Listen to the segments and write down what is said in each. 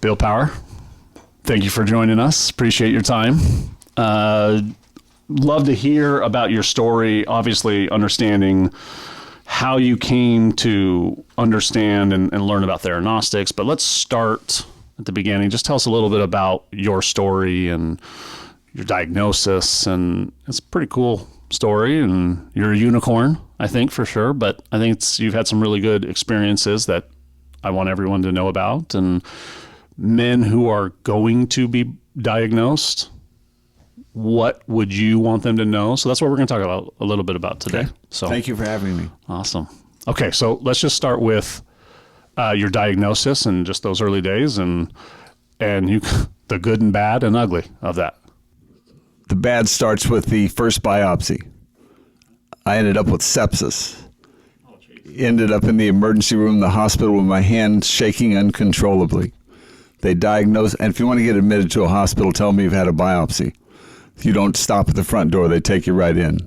Bill Power, thank you for joining us. Appreciate your time. Love to hear about your story, obviously understanding how you came to understand and learn about theranostics. But let's start at the beginning. Just tell us a little bit about your story and your diagnosis. And it's a pretty cool story, and you're a unicorn, I think, for sure. But I think you've had some really good experiences that I want everyone to know about. And men who are going to be diagnosed, what would you want them to know? So that's what we're going to talk about a little bit about today. Okay. So thank you for having me. Awesome. Okay, so let's just start with your diagnosis and just those early days, and you, the good and bad and ugly of that. The bad starts with the first biopsy. I ended up with sepsis. Ended up in the emergency room in the hospital with my hand shaking uncontrollably. They diagnosed, and if you want to get admitted to a hospital, tell them you've had a biopsy. You don't stop at the front door. They take you right in.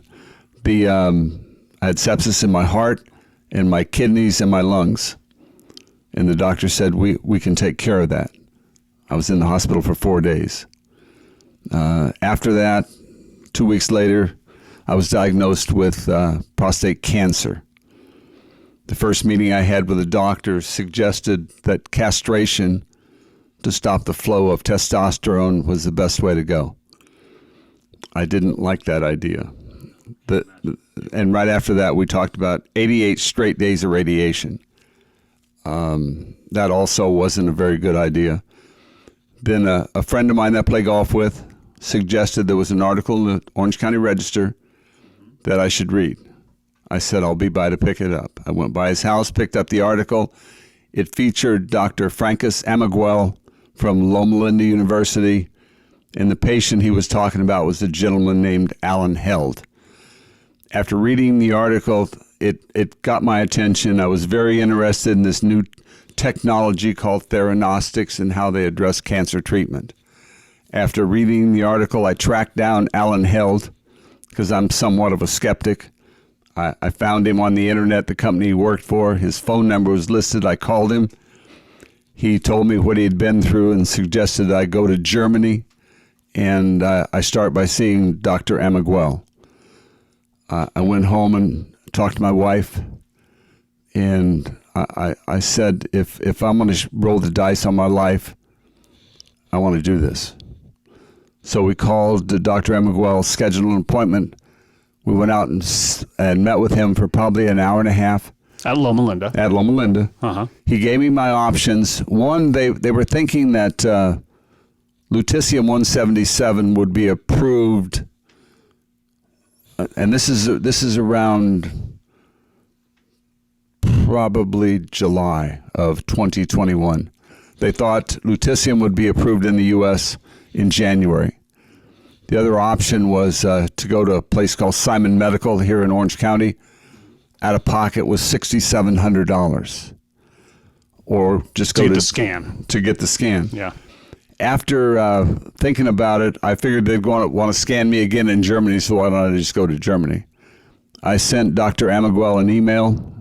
I had sepsis in my heart, in my kidneys, and my lungs. And the doctor said, we can take care of that. I was in the hospital for 4 days. After that, 2 weeks later, I was diagnosed with prostate cancer. The first meeting I had with a doctor suggested that castration to stop the flow of testosterone was the best way to go. I didn't like that idea. And right after that, we talked about 88 straight days of radiation. That also wasn't a very good idea. Then a friend of mine that I play golf with suggested there was an article in the Orange County Register that I should read. I said, I'll be by to pick it up. I went by his house, picked up the article. It featured Dr. Francis Amiguel from Loma Linda University, and the patient he was talking about was a gentleman named Alan Held. After reading the article, it got my attention. I was very interested in this new technology called theranostics and how they address cancer treatment. After reading the article, I tracked down Alan Held because I'm somewhat of a skeptic. I found him on the internet, the company he worked for. His phone number was listed. I called him. He told me what he had been through and suggested I go to Germany, and I start by seeing Dr. Amiguel. I went home and talked to my wife, and I said, if I'm going to roll the dice on my life, I want to do this. So we called Dr. Amiguel, scheduled an appointment. We went out and met with him for probably an hour and a half. At Loma Linda. At Loma Linda. Uh-huh. He gave me my options. One, they were thinking that lutetium-177 would be approved, and this is around probably July of 2021. They thought lutetium would be approved in the U.S. in January. The other option was to go to a place called Simon Medical here in Orange County. Out of pocket was $6,700, or just go to to the scan. To get the scan. Yeah. After thinking about it, I figured they'd want to scan me again in Germany, so why don't I just go to Germany? I sent Dr. Amiguel an email.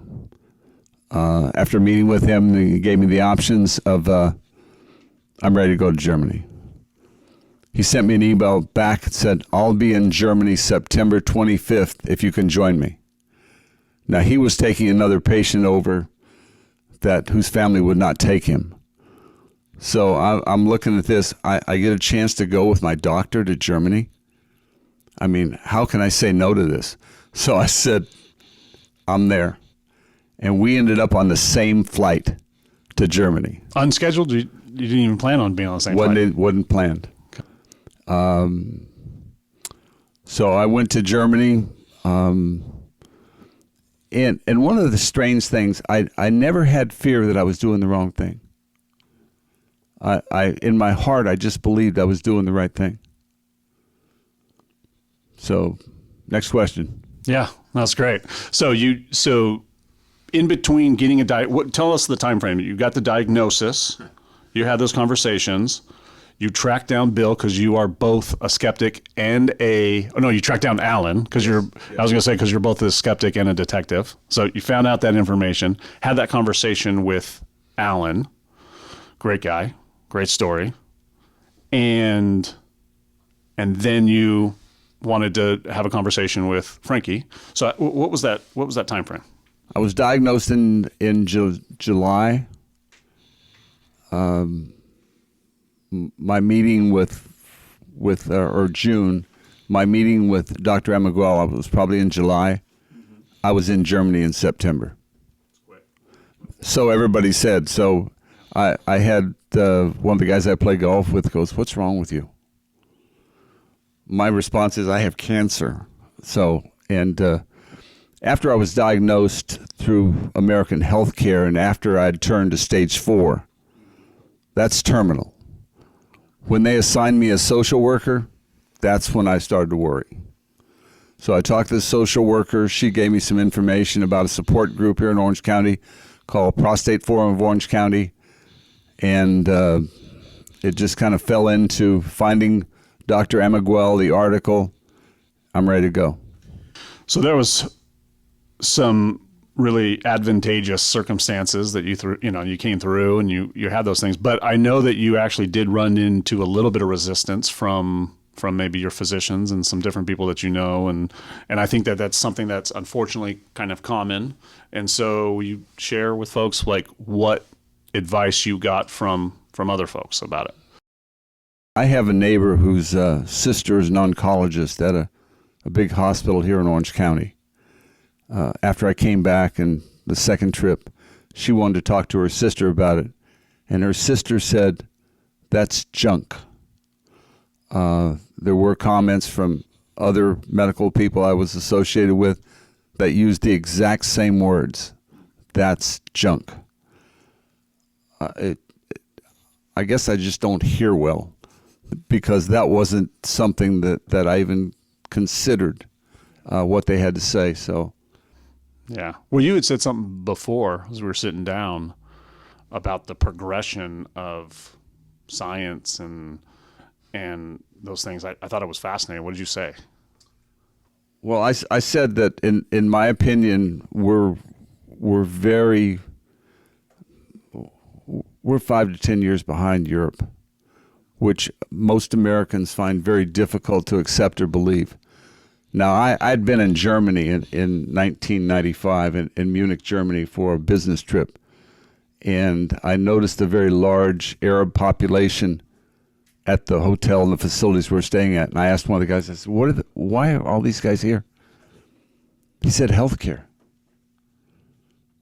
After meeting with him, he gave me the options of I'm ready to go to Germany. He sent me an email back that said, I'll be in Germany September 25th if you can join me. Now, he was taking another patient over whose family would not take him. So I'm looking at this. I get a chance to go with my doctor to Germany. I mean, how can I say no to this? So I said, I'm there. And we ended up on the same flight to Germany. Unscheduled? You didn't even plan on being on the same flight? It wasn't planned. So I went to Germany. And one of the strange things, I never had fear that I was doing the wrong thing. In my heart, I just believed I was doing the right thing. So, next question. Yeah, that's great. So in between getting tell us the time frame. You got the diagnosis. You had those conversations. You tracked down Bill because you are both a skeptic and you tracked down Alan because I was going to say because you're both a skeptic and a detective. So you found out that information, had that conversation with Alan, great guy, Great story. And then you wanted to have a conversation with Frankie. So what was that time frame? I was diagnosed in July. My meeting or June, my meeting with Dr. Amaguel was probably in July. Mm-hmm. I was in Germany in September. So everybody said. So I had one of the guys I play golf with goes, "What's wrong with you?" My response is, "I have cancer." So, and after I was diagnosed through American Healthcare, and after I'd turned to stage 4, that's terminal. When they assigned me a social worker, that's when I started to worry. So I talked to the social worker. She gave me some information about a support group here in Orange County called Prostate Forum of Orange County. And it just kind of fell into finding Dr. Amaguel, the article. I'm ready to go. So there was some really advantageous circumstances that you came through, and you had those things. But I know that you actually did run into a little bit of resistance from maybe your physicians and some different people that you know, and I think that that's something that's unfortunately kind of common. And so you share with folks like what advice you got from other folks about it. I have a neighbor whose sister is an oncologist at a big hospital here in Orange County. After I came back and the second trip, she wanted to talk to her sister about it. And her sister said, "That's junk." There were comments from other medical people I was associated with that used the exact same words. "That's junk." I guess I just don't hear well, because that wasn't something that I even considered what they had to say. So, yeah. Well, you had said something before as we were sitting down about the progression of science and those things. I thought it was fascinating. What did you say? Well, I said that in my opinion, we're 5 to 10 years behind Europe, which most Americans find very difficult to accept or believe. Now, I'd been in Germany in 1995, in Munich, Germany, for a business trip, and I noticed a very large Arab population at the hotel and the facilities we're staying at. And I asked one of the guys, I said, why are all these guys here? He said, "Healthcare."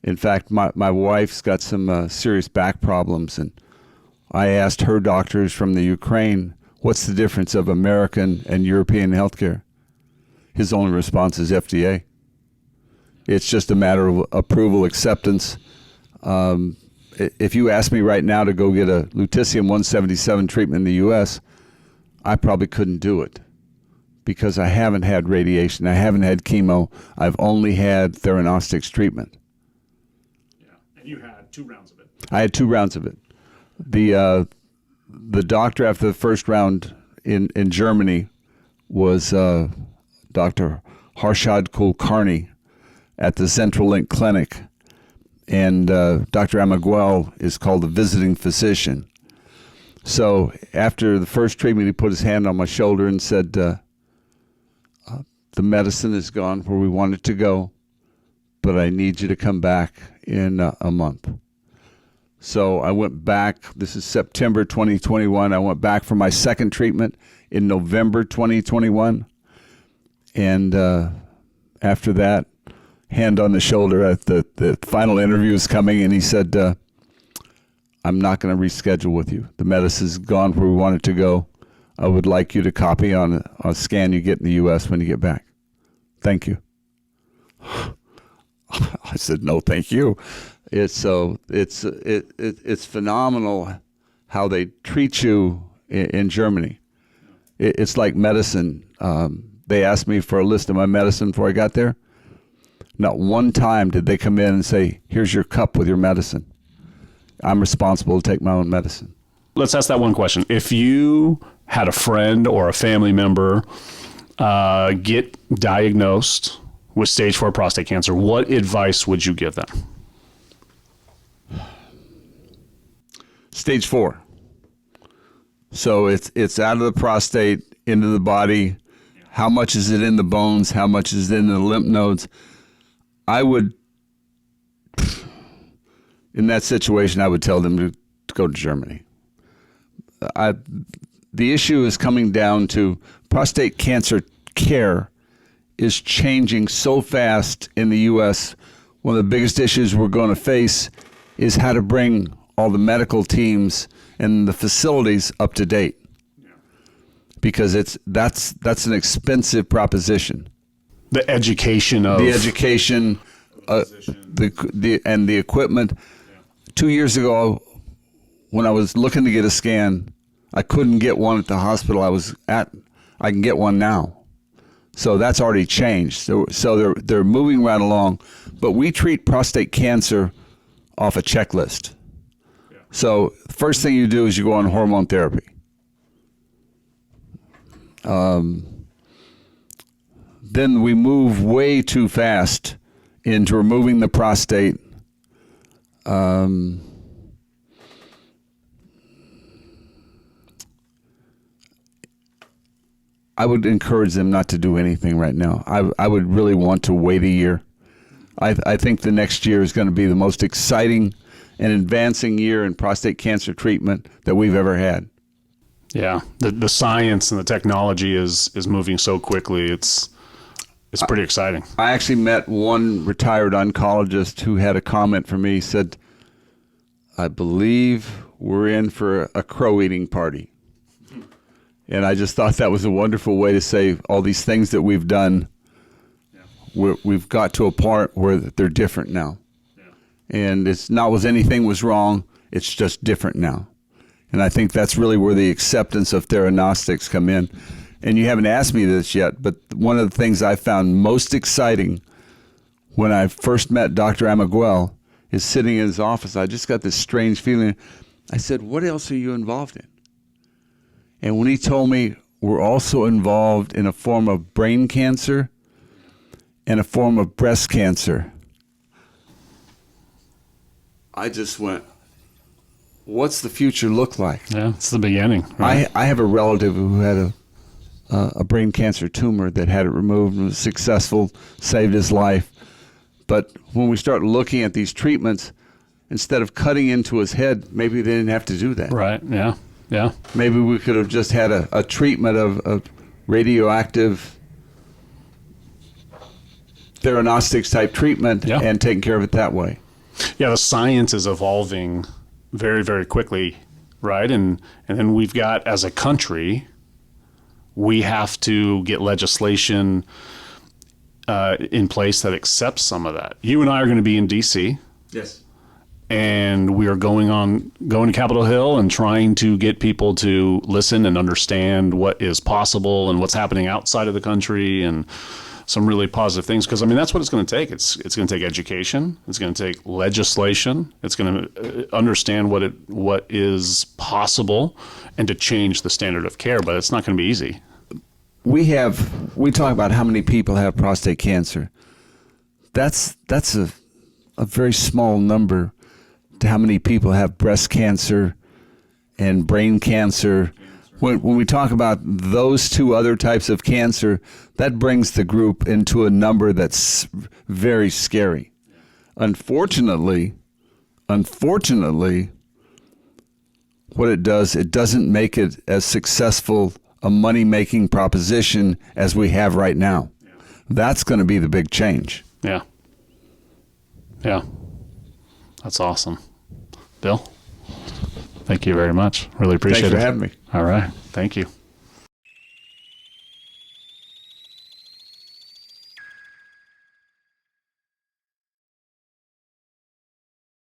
In fact, my wife's got some serious back problems, and I asked her doctors from the Ukraine, what's the difference of American and European healthcare? His only response is FDA. It's just a matter of approval, acceptance. If you ask me right now to go get a lutetium-177 treatment in the U.S., I probably couldn't do it because I haven't had radiation. I haven't had chemo. I've only had Theranostics treatment. And you had 2 rounds of it. I had 2 rounds of it. The doctor after the first round in Germany was Dr. Harshad Kulkarni at the Central Link Clinic. And Dr. Amaguel is called the visiting physician. So after the first treatment, he put his hand on my shoulder and said, "The medicine has gone where we want it to go, but I need you to come back in a month." So I went back. This is September 2021. I went back for my second treatment in November 2021. And after that, hand on the shoulder, the final interview is coming, and he said, "I'm not going to reschedule with you. The medicine's gone where we want it to go. I would like you to copy on a scan you get in the U.S. when you get back. Thank you." I said, "No, thank you." It's phenomenal how they treat you in Germany. It's like medicine. They asked me for a list of my medicine before I got there. Not one time did they come in and say, "Here's your cup with your medicine." I'm responsible to take my own medicine. Let's ask that one question. If you had a friend or a family member get diagnosed with stage 4 prostate cancer, what advice would you give them? Stage 4. So it's out of the prostate into the body. How much is it in the bones? How much is it in the lymph nodes? I would, in that situation, I would tell them to go to Germany. The issue is coming down to prostate cancer care is changing so fast in the U.S. One of the biggest issues we're going to face is how to bring all the medical teams and the facilities up to date, because that's an expensive proposition. The education of The education, the equipment. Yeah. 2 years ago, when I was looking to get a scan, I couldn't get one at the hospital I was at. I can get one now. So that's already changed. So they're moving right along. But we treat prostate cancer off a checklist. Yeah. So the first thing you do is you go on hormone therapy. Then we move way too fast into removing the prostate. I would encourage them not to do anything right now. I would really want to wait a year. I think the next year is going to be the most exciting and advancing year in prostate cancer treatment that we've ever had. Yeah, the science and the technology is moving so quickly. It's pretty exciting. I actually met one retired oncologist who had a comment for me. He said, "I believe we're in for a crow eating party." And I just thought that was a wonderful way to say all these things that we've done. Yeah. We've got to a part where they're different now. Yeah. And it's not as anything was wrong. It's just different now. And I think that's really where the acceptance of theranostics come in. And you haven't asked me this yet, but one of the things I found most exciting when I first met Dr. Amiguel is sitting in his office. I just got this strange feeling. I said, "What else are you involved in?" And when he told me we're also involved in a form of brain cancer and a form of breast cancer, I just went, what's the future look like? Yeah, it's the beginning. Right? I have a relative who had a brain cancer tumor that had it removed and was successful, saved his life. But when we start looking at these treatments, instead of cutting into his head, maybe they didn't have to do that. Right, yeah. Yeah. Maybe we could have just had a treatment of radioactive theranostics type treatment and taken care of it that way. Yeah, the science is evolving very, very quickly, right? And then we've got, as a country, we have to get legislation in place that accepts some of that. You and I are going to be in D.C. Yes. And we are going to Capitol Hill and trying to get people to listen and understand what is possible and what's happening outside of the country, and some really positive things. Because, I mean, that's what it's going to take. It's going to take education. It's going to take legislation. It's going to understand what is possible and to change the standard of care. But it's not going to be easy. We talk about how many people have prostate cancer. That's a very small number to how many people have breast cancer and brain cancer. When we talk about those two other types of cancer, that brings the group into a number that's very scary. Unfortunately, what it does, it doesn't make it as successful a money-making proposition as we have right now. Yeah. That's going to be the big change. Yeah. Yeah. That's awesome. Bill, thank you very much. Really appreciate it. Thanks for having me. All right. Thank you.